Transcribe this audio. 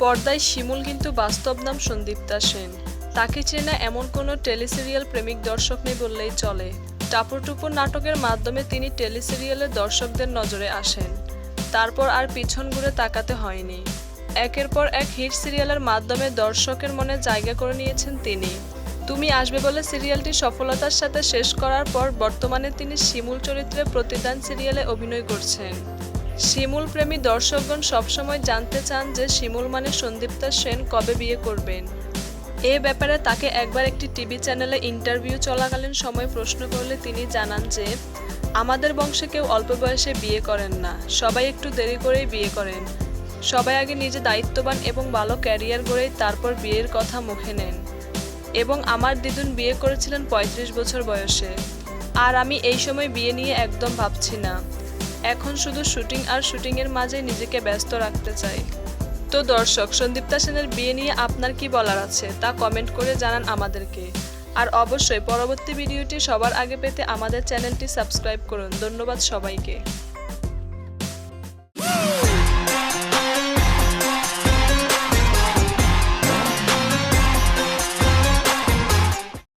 পর্দায় শিমুল কিন্তু বাস্তব নাম সন্দীপ্তা সেন। তাকে চেনা এমন কোনো টেলিসিরিয়াল প্রেমিক দর্শক নেই বললেই চলে। টাপুর টুপুর নাটকের মাধ্যমে তিনি টেলিসিরিয়ালের দর্শকদের নজরে আসেন। তারপর আর পিছন ঘুরে তাকাতে হয়নি। একের পর এক হিট সিরিয়ালের মাধ্যমে দর্শকের মনে জায়গা করে নিয়েছেন তিনি। তুমি আসবে বলে সিরিয়ালটি সফলতার সাথে শেষ করার পর বর্তমানে তিনি শিমুল চরিত্রে প্রতিদান সিরিয়ালে অভিনয় করছেন। শিমুল প্রেমী দর্শকগণ সবসময় জানতে চান যে শিমুল মানে সন্দীপ্তা সেন কবে বিয়ে করবেন। এ ব্যাপারে তাকে একবার একটি টিভি চ্যানেলে ইন্টারভিউ চলাকালীন সময় প্রশ্ন করলে তিনি জানান যে আমাদের বংশে কেউ অল্প বয়সে বিয়ে করেন না, সবাই একটু দেরি করেই বিয়ে করেন। সবাই আগে নিজে দায়িত্ববান এবং ভালো ক্যারিয়ার গড়েই তারপর বিয়ের কথা মুখে নেন। এবং আমার দিদুন বিয়ে করেছিলেন ৩৫ বছর বয়সে। আর আমি এই সময় বিয়ে নিয়ে একদম ভাবছি না। এখন শুধু শুটিং আর শুটিংয়ের মাঝে নিজেকে ব্যস্ত রাখতে চাই। তো দর্শক, সন্দীপ্তা সেনের বিয়ে নিয়ে আপনার কি বলার আছে তা কমেন্ট করে জানান আমাদেরকে। আর অবশ্যই পরবর্তী ভিডিওটি সবার আগে পেতে আমাদের চ্যানেলটি সাবস্ক্রাইব করুন। ধন্যবাদ সবাইকে।